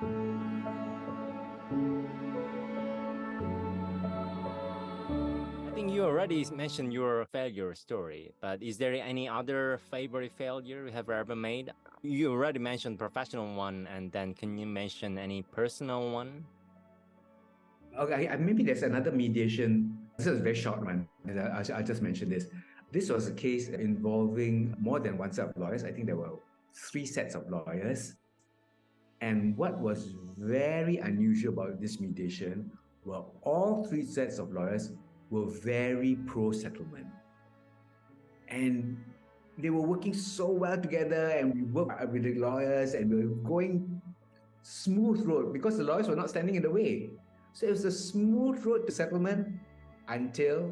I think you already mentioned your failure story, but is there any other favorite failure you have ever made? You already mentioned professional one, and then can you mention any personal one? Okay, maybe there's another mediation. This is a very short one. I'll just mention this. This was a case involving more than one set of lawyers. I think there were 3 sets of lawyers. And what was very unusual about this mediation were all 3 sets of lawyers were very pro-settlement. And they were working so well together, and we worked with the lawyers, and we were going smooth road because the lawyers were not standing in the way. So it was a smooth road to settlement until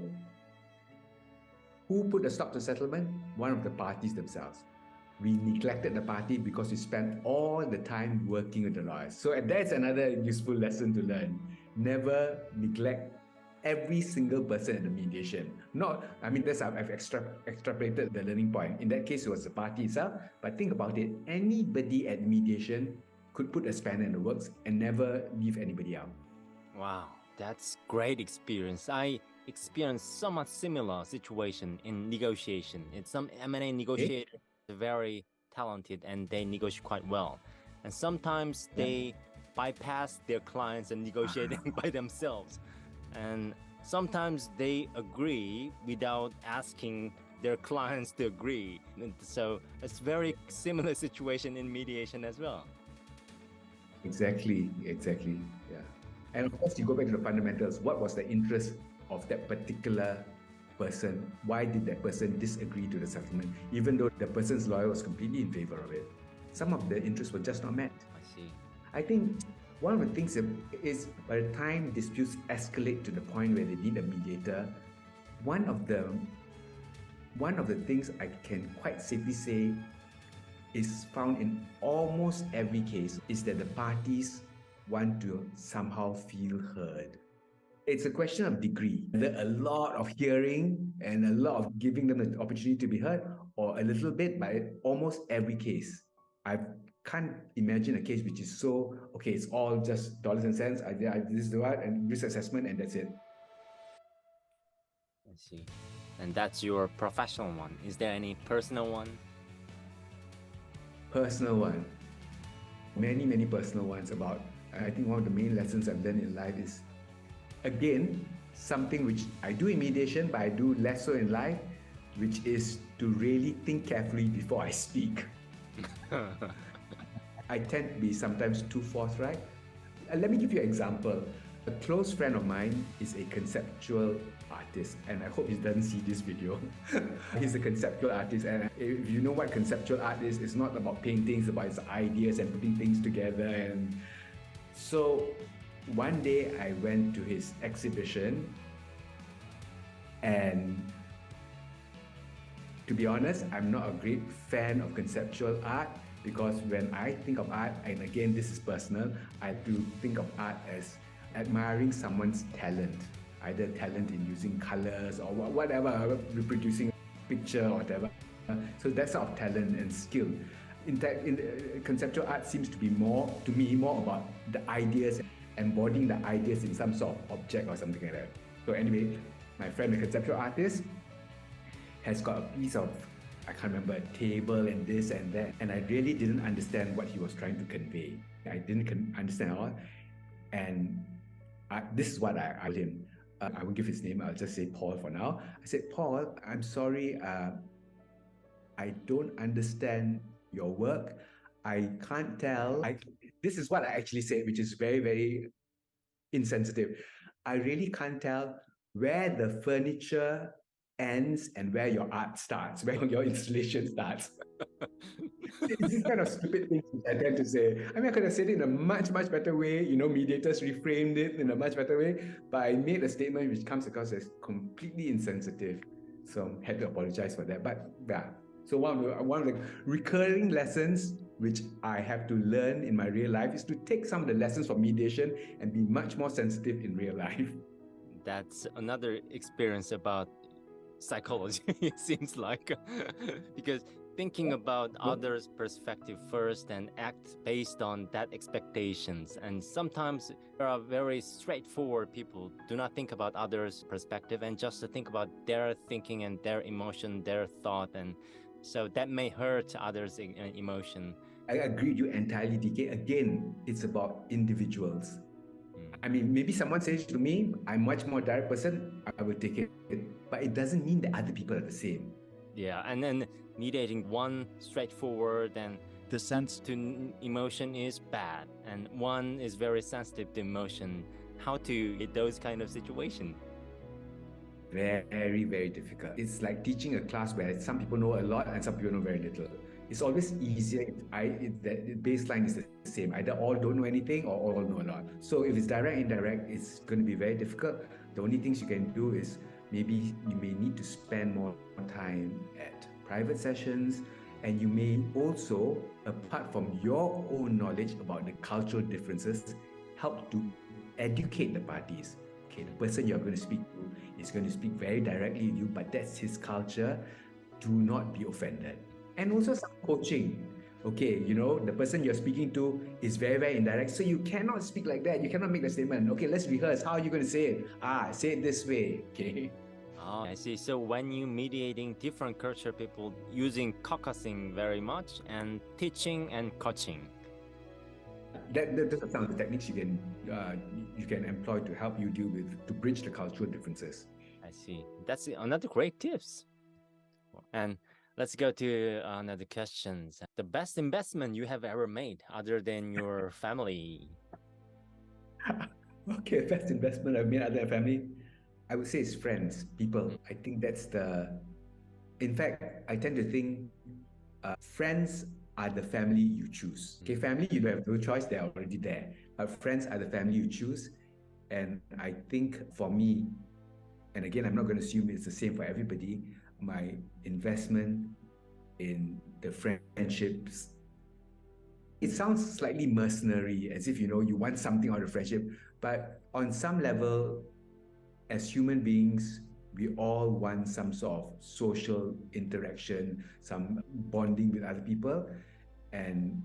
who put a stop to settlement? One of the parties themselves. We neglected the party because we spent all the time working with the lawyers. So that's another useful lesson to learn. Never neglect every single person in the mediation. I've extrapolated the learning point. In that case, it was the party itself. But think about it. Anybody at mediation could put a spanner in the works and never leave anybody out. Wow, that's great experience. I experienced somewhat similar situation in negotiation. It's some M&A negotiator, very talented, and they negotiate quite well. And sometimes they bypass their clients and negotiating by themselves. And sometimes they agree without asking their clients to agree. And so it's very similar situation in mediation as well. Exactly. Yeah. And of course, you go back to the fundamentals. What was the interest of that particular person? Why did that person disagree to the settlement, even though the person's lawyer was completely in favor of it? Some of the interests were just not met. I see. I think one of the things is by the time disputes escalate to the point where they need a mediator, one of the things I can quite safely say is found in almost every case is that the parties want to somehow feel heard. It's a question of degree. Either a lot of hearing and a lot of giving them the opportunity to be heard, or a little bit by almost every case. I can't imagine a case which is so, okay, it's all just dollars and cents. This is the one, and risk assessment, and that's it. I see. And that's your professional one. Is there any personal one? Personal one. Many personal ones about, I think one of the main lessons I've learned in life is, again, something which I do in mediation, but I do less so in life, which is to really think carefully before I speak. I tend to be sometimes too forthright. Let me give you an example. A close friend of mine is a conceptual artist, and I hope he doesn't see this video. He's a conceptual artist, and if you know what conceptual art is, it's not about paintings, it's about its ideas and putting things together. And so one day I went to his exhibition, and to be honest, I'm not a great fan of conceptual art, because when I think of art, and again, this is personal, I do think of art as admiring someone's talent, either talent in using colors or whatever, reproducing a picture or whatever. So that sort of talent and skill. In fact, conceptual art seems to be more about the ideas, embodying the ideas in some sort of object or something like that. So anyway, my friend, the conceptual artist, has got a piece of, I can't remember, a table and this and that, and I really didn't understand what he was trying to convey. I didn't understand at all, and this is what I told him. I won't give his name, I'll just say Paul for now. I said, Paul, I'm sorry, I don't understand your work. I can't tell. This is what I actually said, which is very, very insensitive. I really can't tell where the furniture ends and where your art starts, where your installation starts. It's this kind of stupid things I tend to say. I mean, I could have said it in a much better way. Mediators reframed it in a much better way, but I made a statement which comes across as completely insensitive. So I had to apologize for that. But yeah, so one of the recurring lessons which I have to learn in my real life is to take some of the lessons from mediation and be much more sensitive in real life. That's another experience about psychology, it seems like, because thinking about others' perspective first and act based on that expectations. And sometimes there are very straightforward people, do not think about others' perspective and just think about their thinking and their emotion, their thought. And so that may hurt others' emotion. I agree with you entirely, DK. Again, it's about individuals. I mean, maybe someone says to me, I'm much more direct person, I will take it. But it doesn't mean that other people are the same. Yeah, and then mediating one straightforward and the sense to emotion is bad, and one is very sensitive to emotion. How to get those kind of situation? Very, very difficult. It's like teaching a class where some people know a lot and some people know very little. It's always easier if the baseline is the same. Either all don't know anything or all know a lot. So if it's direct, indirect, it's going to be very difficult. The only things you can do is maybe you may need to spend more time at private sessions, and you may also, apart from your own knowledge about the cultural differences, help to educate the parties. Okay, the person you're going to speak to is going to speak very directly with you, but that's his culture. Do not be offended. And also some coaching. Okay, the person you're speaking to is very, very indirect, so you cannot speak like that. You cannot make the statement. Okay, let's rehearse. How are you going to say it? Say it this way. Okay. Oh, I see. So when you mediating different culture people using caucusing very much and teaching and coaching. Those are some of the techniques you can employ to help you to bridge the cultural differences. I see. That's another great tips. And let's go to another question. The best investment you have ever made other than your family? Okay, best investment I've made other than family, I would say it's friends, people. I think that's in fact, I tend to think friends are the family you choose. Okay, family, you don't have no choice, they're already there. But friends are the family you choose. And I think for me, and again, I'm not going to assume it's the same for everybody, my investment in the friendships, it sounds slightly mercenary, as if, you want something out of friendship. But on some level, as human beings, we all want some sort of social interaction, some bonding with other people. And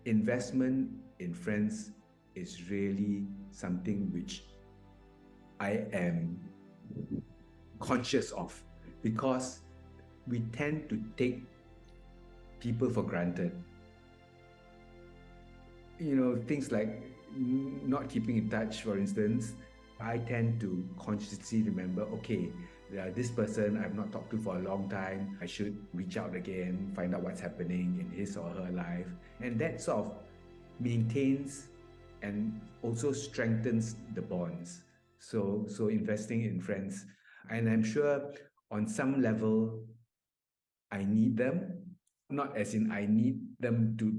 investment in friends is really something which I am conscious of, because we tend to take people for granted. Things like not keeping in touch, for instance. I tend to consciously remember, okay, this person I've not talked to for a long time, I should reach out again, find out what's happening in his or her life. And that sort of maintains and also strengthens the bonds. So investing in friends, and I'm sure on some level, I need them, not as in I need them to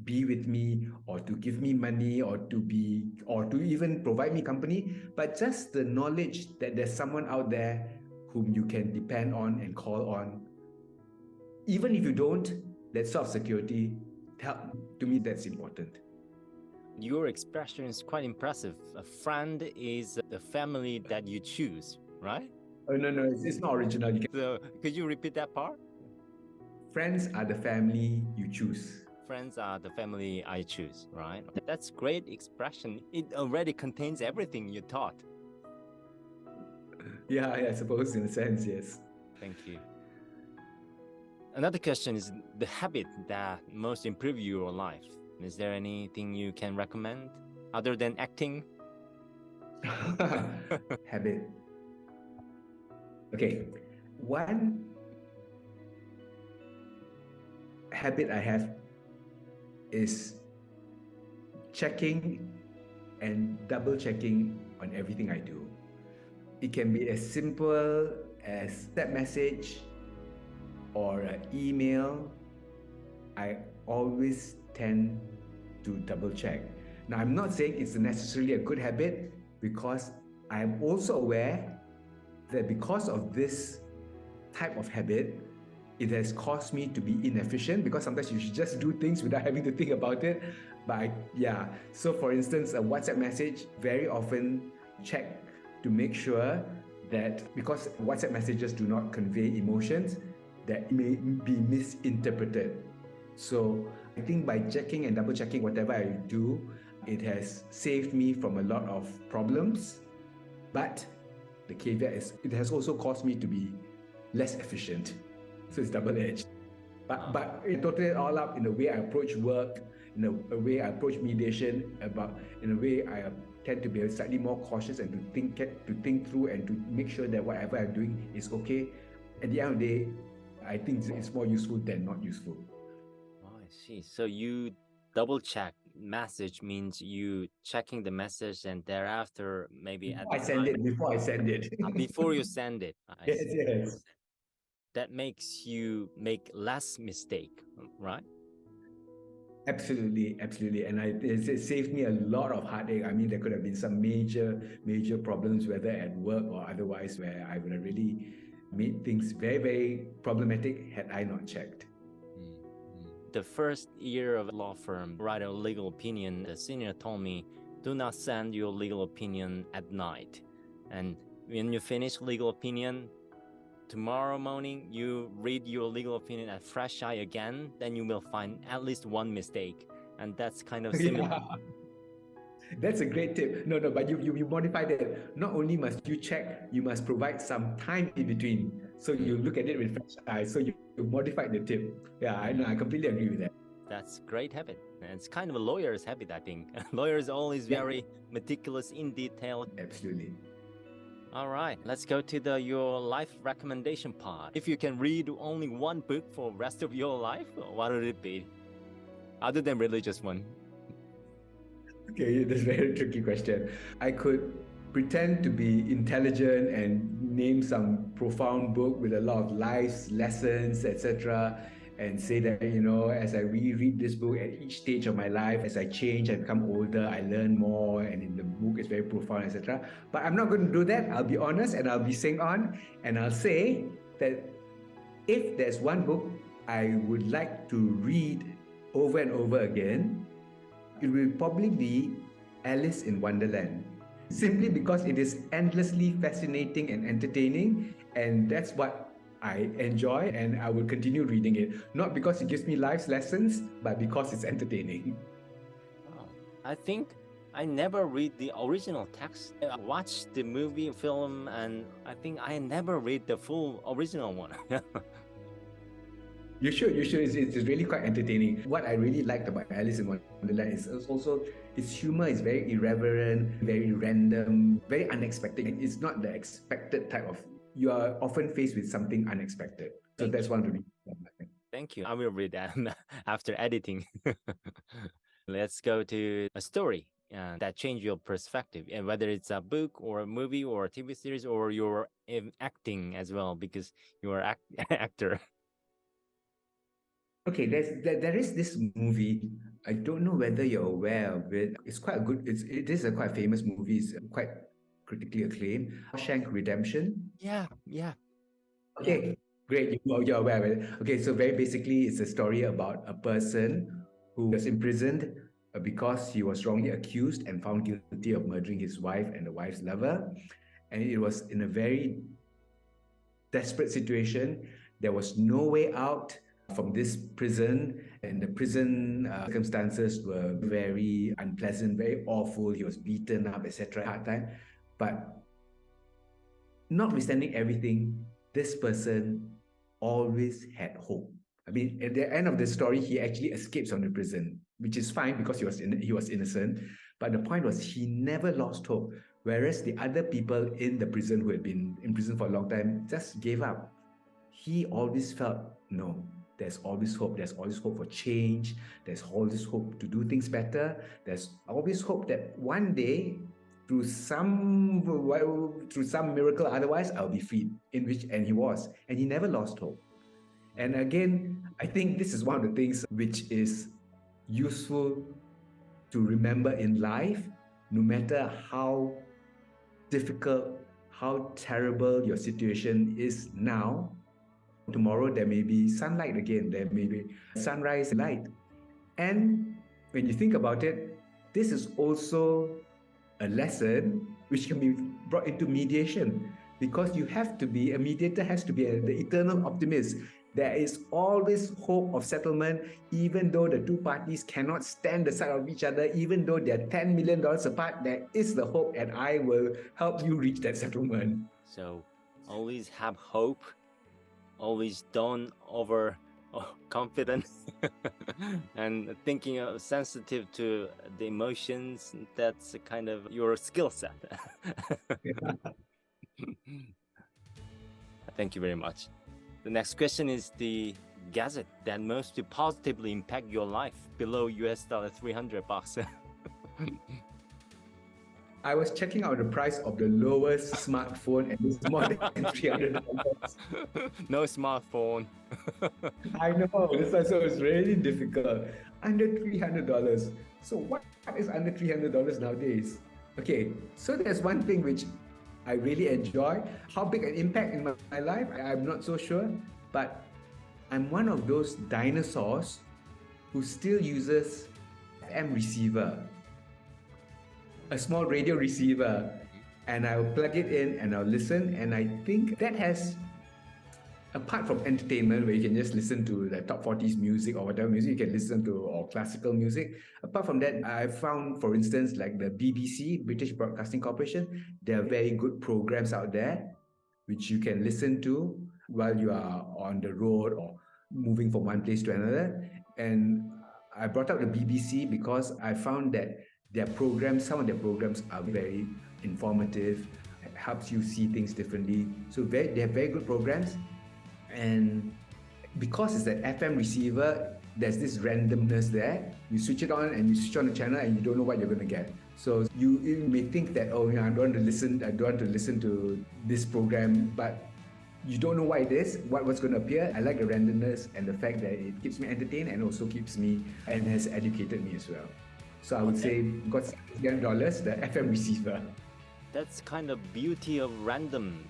be with me or to give me money or to even provide me company, but just the knowledge that there's someone out there whom you can depend on and call on. Even if you don't, that sort of security, to me, that's important. Your expression is quite impressive. A friend is the family that you choose, right? Oh, no, it's not original. So could you repeat that part? Friends are the family you choose. Friends are the family I choose, right? That's great expression. It already contains everything you taught. Yeah, I suppose in a sense, yes. Thank you. Another question is the habit that most improve your life. Is there anything you can recommend other than acting? Habit. Okay, one habit I have is checking and double checking on everything I do. It can be as simple as that message or an email. I always tend to double check. Now, I'm not saying it's necessarily a good habit, because I am also aware that because of this type of habit, it has caused me to be inefficient, because sometimes you should just do things without having to think about it. But so for instance, a WhatsApp message, very often check to make sure that, because WhatsApp messages do not convey emotions, that may be misinterpreted. So I think by checking and double checking whatever I do, it has saved me from a lot of problems. But the caveat is it has also caused me to be less efficient. So it's double-edged. But it totaled it all up in the way I approach work, in the way I approach mediation, in a way I tend to be slightly more cautious and to think through and to make sure that whatever I'm doing is okay. At the end of the day, I think it's more useful than not useful. Oh, I see. So you double check message means you checking the message and thereafter maybe Before I send it. before you send it. I see. Yes. That makes you make less mistake, right? Absolutely. And it saved me a lot of heartache. I mean, there could have been some major problems, whether at work or otherwise, where I would have really made things very, very problematic had I not checked. The first year of law firm, write a legal opinion, the senior told me, do not send your legal opinion at night. And when you finish legal opinion, tomorrow morning, you read your legal opinion at fresh eye again, then you will find at least one mistake. And that's kind of similar. Yeah. That's a great tip. No, but you modified it. Not only must you check, you must provide some time in between. So you look at it with fresh eyes. So you modified the tip. Yeah, I know. I completely agree with that. That's a great habit. And it's kind of a lawyer's habit, I think. Lawyers are always very meticulous in detail. Absolutely. All right, let's go to your life recommendation part. If you can read only one book for the rest of your life, what would it be? Other than religious one. Okay, that's a very tricky question. I could pretend to be intelligent and name some profound book with a lot of life lessons, etc., and say that, as I reread this book at each stage of my life, as I change, I become older, I learn more, and in the book it's very profound, etc. But I'm not going to do that. I'll be honest, and I'll be Seng Onn, and I'll say that if there's one book I would like to read over and over again, it will probably be Alice in Wonderland. Simply because it is endlessly fascinating and entertaining, and that's what I enjoy, and I will continue reading it. Not because it gives me life lessons, but because it's entertaining. I think I never read the original text. I watched the movie, film, and I think I never read the full original one. You should. It's really quite entertaining. What I really liked about Alice in Wonderland is also its humor is very irreverent, very random, very unexpected. It's not the expected type of. You are often faced with something unexpected. So that's one of the reasons. Thank you. I will read that after editing. Let's go to a story that changed your perspective, and whether it's a book or a movie or a TV series or you're acting as well, because you're an actor. Okay, there is this movie. I don't know whether you're aware of it. It's quite a good. It is a quite famous movie. It's quite critically acclaimed. Shawshank Redemption. Yeah. Okay, great. You're aware of it. Okay, so very basically, it's a story about a person who was imprisoned because he was wrongly accused and found guilty of murdering his wife and the wife's lover. And it was in a very desperate situation. There was no way out from this prison, and the prison circumstances were very unpleasant, very awful. He was beaten up, etc. Hard time. But notwithstanding everything, this person always had hope. I mean, at the end of the story, he actually escapes from the prison, which is fine because he was innocent. But the point was, he never lost hope. Whereas the other people in the prison who had been in prison for a long time just gave up. He always felt, no, there's always hope. There's always hope for change. There's always hope to do things better. There's always hope that one day, through some miracle, otherwise I'll be freed. And he was, and he never lost hope. And again, I think this is one of the things which is useful to remember in life, no matter how difficult, how terrible your situation is now. Tomorrow there may be sunlight again, there may be sunrise light. And when you think about it, this is also a lesson which can be brought into mediation, because you have to be, a mediator has to be the eternal optimist. There is always hope of settlement, even though the two parties cannot stand the sight of each other, even though they're $10 million apart, there is the hope, and I will help you reach that settlement. So always have hope, always don't over confident and thinking of sensitive to the emotions. That's a kind of your skill set. Thank you very much. The next question is the gadget that most positively impact your life below $300. I was checking out the price of the lowest smartphone, and it's more than $300. No smartphone. I know, so it's really difficult. Under $300. So what is under $300 nowadays? Okay, so there's one thing which I really enjoy. How big an impact in my life, I'm not so sure, but I'm one of those dinosaurs who still uses FM receiver, a small radio receiver, and I'll plug it in and I'll listen, and I think that has, apart from entertainment where you can just listen to the top 40s music or whatever music you can listen to, or classical music, apart from that, I found, for instance, like the BBC, British Broadcasting Corporation, there are very good programs out there which you can listen to while you are on the road or moving from one place to another. And I brought up the BBC because I found that their programs, some of their programs are very informative, helps you see things differently. So they have very good programs. And because it's an FM receiver, there's this randomness there. You switch it on and you switch on the channel and you don't know what you're going to get. So you may think that, oh, I don't want to listen to this program, but you don't know what it is, what's going to appear. I like the randomness and the fact that it keeps me entertained and also keeps me and has educated me as well. So I would say, got $300, the FM receiver. That's kind of beauty of random,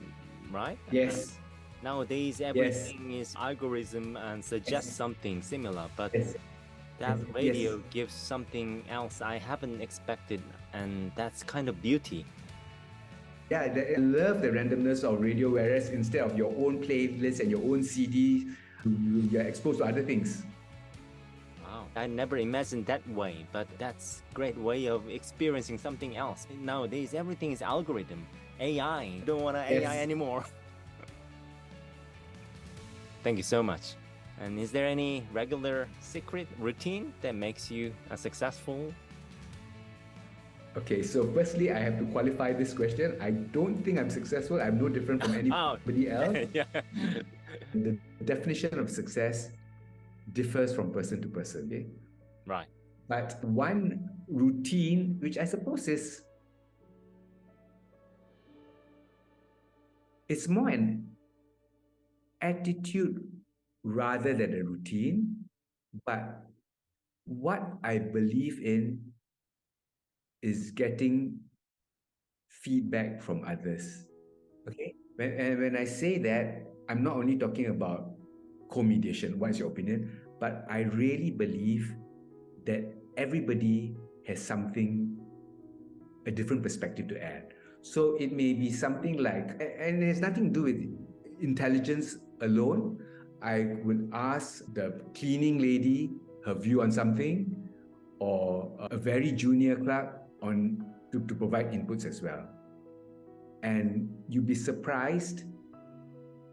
right? Yes. Nowadays, everything is algorithm and suggests something similar, but that radio gives something else I haven't expected, and that's kind of beauty. Yeah, I love the randomness of radio, whereas instead of your own playlist and your own CD, you're exposed to other things. Wow, I never imagined that way, but that's a great way of experiencing something else. Nowadays, everything is algorithm, AI. Don't want AI anymore. Thank you so much. And is there any regular secret routine that makes you successful? Okay, so firstly, I have to qualify this question. I don't think I'm successful. I'm no different from anybody else. The definition of success differs from person to person. Okay? Right. But one routine, which I suppose is, it's more an attitude rather than a routine, but what I believe in is getting feedback from others. Okay? When I say that, I'm not only talking about co-mediation, what is your opinion, but I really believe that everybody has something, a different perspective to add. So it may be something like, and it has nothing to do with intelligence alone. I would ask the cleaning lady her view on something, or a very junior clerk to provide inputs as well. And you'd be surprised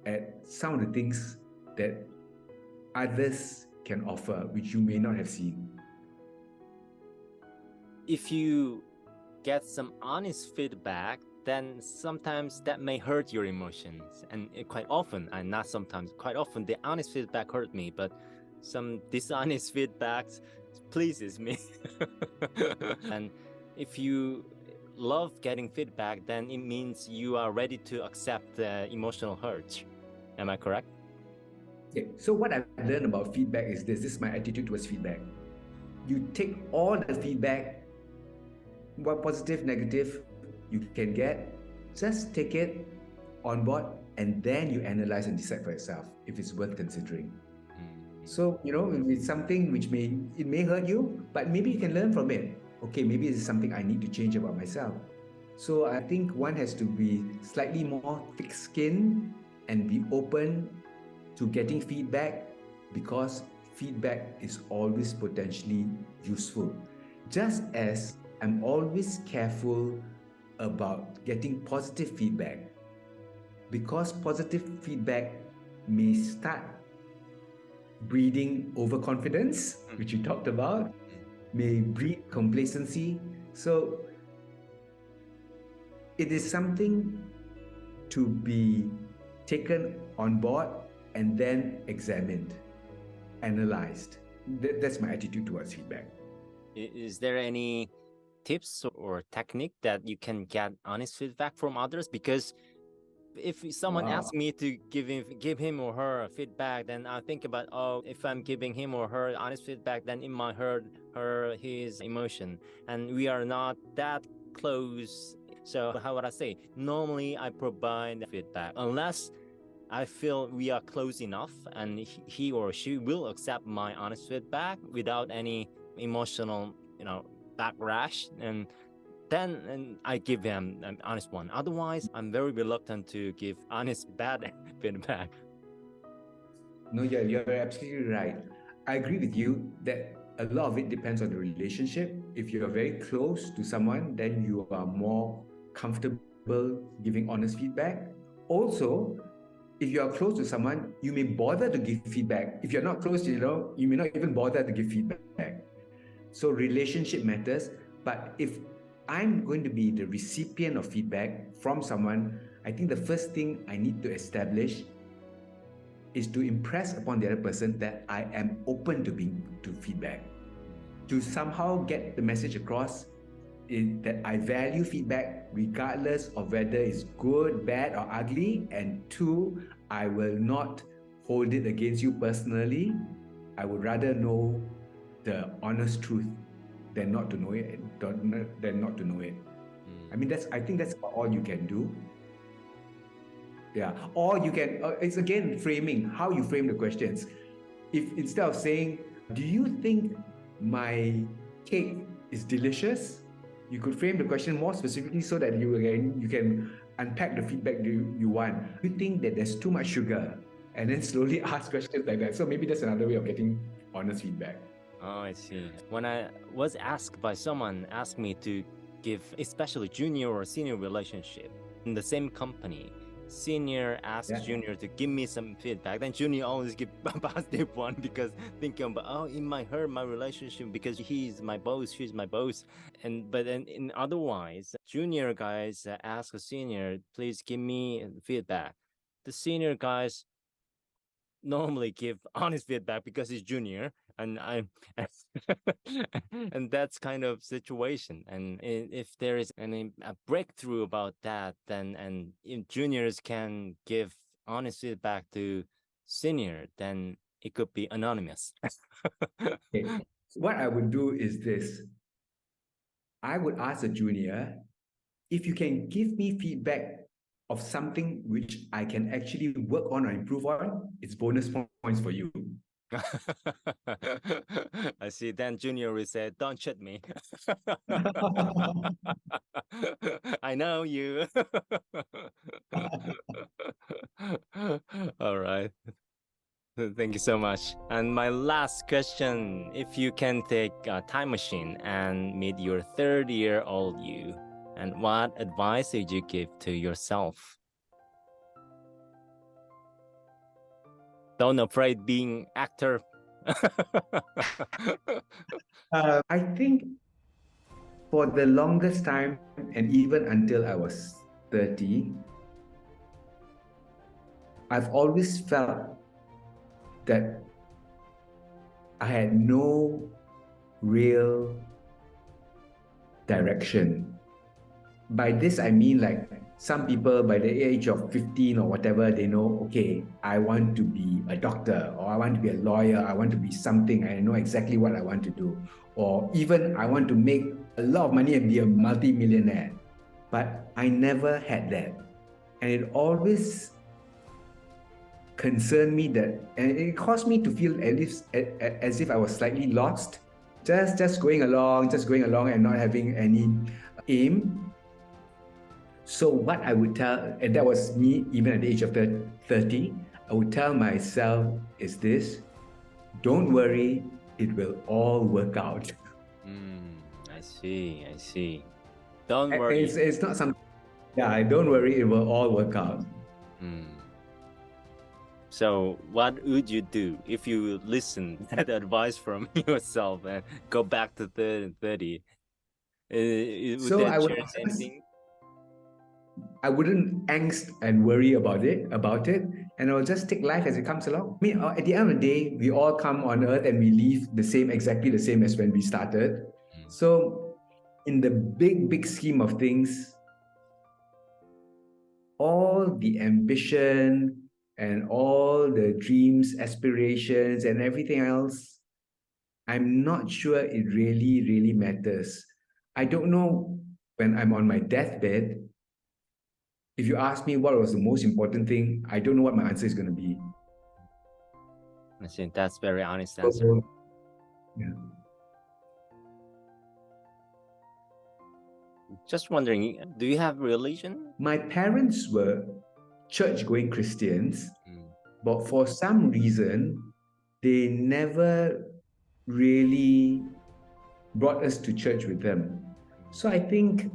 at some of the things that others can offer, which you may not have seen. If you get some honest feedback, then sometimes that may hurt your emotions. And quite often, and not sometimes, quite often, the honest feedback hurt me, but some dishonest feedback pleases me. And if you love getting feedback, then it means you are ready to accept the emotional hurt. Am I correct? Okay, so what I've learned about feedback is this is my attitude towards feedback. You take all the feedback, what positive, negative you can get, just take it on board, and then you analyze and decide for yourself if it's worth considering. So, it's something which may hurt you, but maybe you can learn from it. Okay, maybe it's something I need to change about myself. So I think one has to be slightly more thick-skinned and be open to getting feedback because feedback is always potentially useful. Just as I'm always careful about getting positive feedback, because positive feedback may start breeding overconfidence, which you talked about, may breed complacency. So it is something to be taken on board and then examined, analyzed. That's my attitude towards feedback. Is there any tips or technique that you can get honest feedback from others? Because if someone asks me to give him or her feedback, then I think about, oh, if I'm giving him or her honest feedback, then it might hurt his emotion, and we are not that close. So how would I say? Normally, I provide feedback unless I feel we are close enough, and he or she will accept my honest feedback without any emotional, backlash, and then I give them an honest one. Otherwise, I'm very reluctant to give honest bad feedback. No, you're absolutely right. I agree with you that a lot of it depends on the relationship. If you're very close to someone, then you are more comfortable giving honest feedback. Also, if you are close to someone, you may bother to give feedback. If you're not close, you may not even bother to give feedback. So relationship matters. But if I'm going to be the recipient of feedback from someone, I think the first thing I need to establish is to impress upon the other person that I am open to feedback. To somehow get the message across that I value feedback regardless of whether it's good, bad, or ugly. And two, I will not hold it against you personally. I would rather know the honest truth than not to know it. I mean, I think that's all you can do. Yeah. Or you can, it's again framing, how you frame the questions. If instead of saying, do you think my cake is delicious? You could frame the question more specifically so that you can unpack the feedback you want. You think that there's too much sugar, and then slowly ask questions like that. So maybe that's another way of getting honest feedback. Oh, I see. When I was asked by someone, asked me to give, especially junior or senior relationship in the same company, senior asks junior to give me some feedback, then junior always give a positive one because thinking about, oh, it might hurt my relationship because he's my boss, she's my boss. But in otherwise, junior guys ask a senior, please give me feedback. The senior guys normally give honest feedback because he's junior, and and that's kind of situation. And if there is a breakthrough about that, then and if juniors can give honest feedback to senior, then it could be anonymous. Okay. So what I would do is this. I would ask a junior, if you can give me feedback of something which I can actually work on or improve on, it's bonus points for you. I see. Then junior will say, don't cheat me. I know you. All right. Thank you so much. And my last question, if you can take a time machine and meet your 30-year-old you, and what advice would you give to yourself? Don't afraid being actor. I think for the longest time, and even until I was 30, I've always felt that I had no real direction. By this, I mean like some people by the age of 15 or whatever, they know, okay, I want to be a doctor, or I want to be a lawyer, I want to be something, I know exactly what I want to do. Or even I want to make a lot of money and be a multi-millionaire. But I never had that. And it always concerned me that, and it caused me to feel as if I was slightly lost, just going along and not having any aim. So what I would tell, and that was me even at the age of 30, I would tell myself is this: don't worry, it will all work out. I see. Don't worry. It's not something. Yeah, don't worry, it will all work out. So what would you do if you listen that advice from yourself and go back to 30? Would So that I would change anything? I wouldn't angst and worry about it, and I'll just take life as it comes along. I mean, at the end of the day, we all come on earth and we leave exactly the same as when we started. So, in the big scheme of things, all the ambition and all the dreams, aspirations, and everything else, I'm not sure it really matters. I don't know when I'm on my deathbed. If you ask me what was the most important thing, I don't know what my answer is going to be. I think that's very honest answer. Yeah. Just wondering, do you have religion? My parents were church-going Christians, but for some reason, they never really brought us to church with them. So I think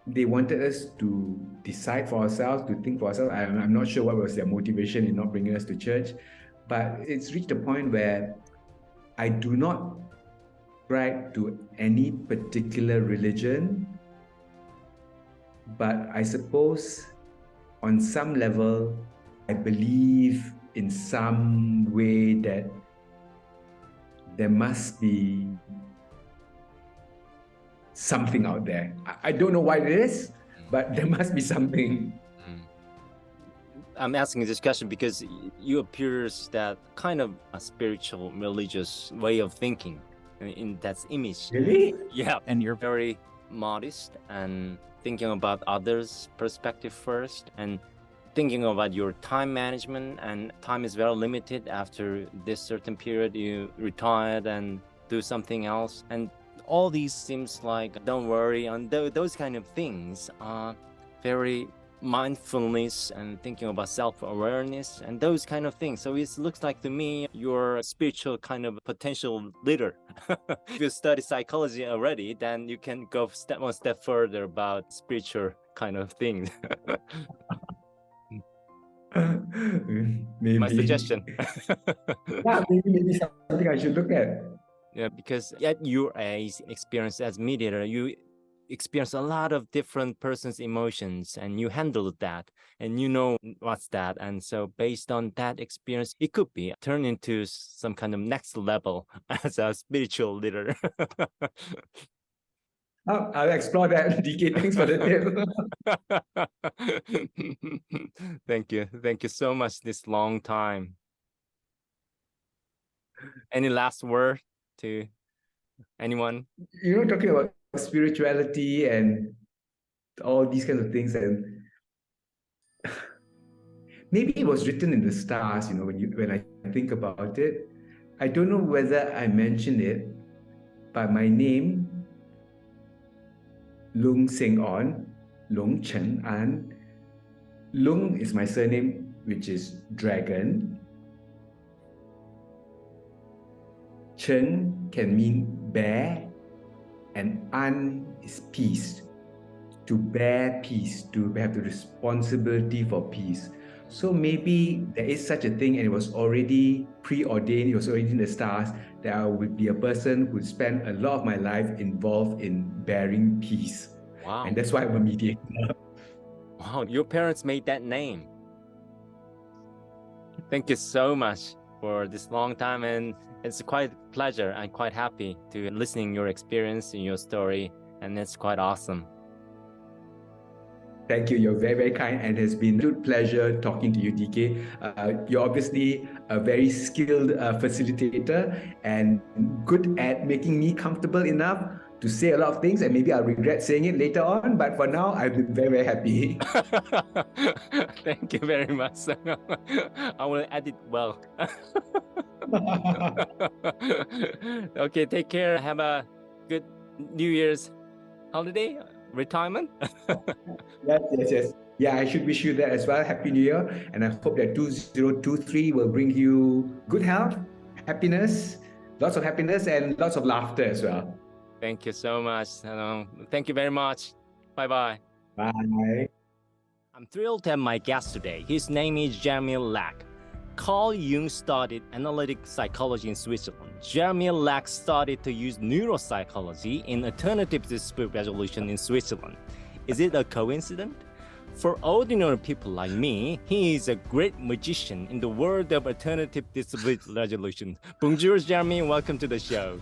they wanted us to decide for ourselves, to think for ourselves. I'm not sure what was their motivation in not bringing us to church, but it's reached a point where I do not subscribe to any particular religion, but I suppose on some level, I believe in some way that there must be something out there. I don't know what it is, but there must be something. I'm asking this question because you appears that kind of a spiritual, religious way of thinking in that image. Really? Yeah, and you're very modest and thinking about others' perspective first and thinking about your time management, and time is very limited. After this certain period, you retired and do something else. And all these seems like don't worry, and those kind of things are very mindfulness and thinking about self-awareness and those kind of things. So it looks like to me you're a spiritual kind of potential leader. If you study psychology already, then you can go one step further about spiritual kind of things. Maybe. My suggestion. Yeah, maybe something I should look at. Yeah, because at your age experience as mediator, you experience a lot of different person's emotions and you handle that and you know what's that. And so based on that experience, it could be turned into some kind of next level as a spiritual leader. I'll explore that. DK, thanks for the tip. Thank you so much this long time. Any last word to anyone? Talking about spirituality and all these kinds of things, and maybe it was written in the stars, when I think about it. I don't know whether I mentioned it, but my name, Loong Seng Onn, Loong Seng Onn. Loong is my surname, which is dragon. Chen can mean bear, and An is peace. To bear peace, to have the responsibility for peace. So maybe there is such a thing, and it was already preordained, it was already in the stars, that I would be a person who spent a lot of my life involved in bearing peace. Wow. And that's why I'm a mediator. Wow, your parents made that name. Thank you so much for this long time, and it's quite a pleasure. I'm quite happy to listening your experience and your story, and it's quite awesome. Thank you. You're very, very kind, and it's been a good pleasure talking to you, DK. You're obviously a very skilled facilitator and good at making me comfortable enough to say a lot of things, and maybe I'll regret saying it later on, but for now, I've been very, very happy. Thank you very much. I will edit well. Okay, take care. Have a good New Year's holiday. retirement. Yes. Yeah, I should wish you that as well. Happy New Year. And I hope that 2023 will bring you good health, happiness, lots of happiness, and lots of laughter as well. Thank you so much. Thank you very much. Bye-bye. Bye. I'm thrilled to have my guest today. His name is Jeremy Lack. Carl Jung studied analytic psychology in Switzerland. Jeremy Lack started to use neuropsychology in alternative dispute resolution in Switzerland. Is it a coincidence? For ordinary people like me, he is a great magician in the world of alternative dispute resolution. Bonjour, Jeremy, and welcome to the show.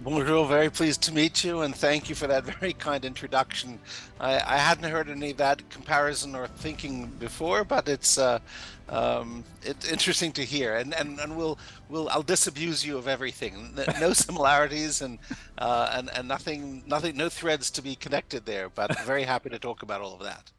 Bonjour, very pleased to meet you, and thank you for that very kind introduction. I hadn't heard any of that comparison or thinking before, but it's interesting to hear, and I'll disabuse you of everything. No similarities and nothing, no threads to be connected there, but very happy to talk about all of that.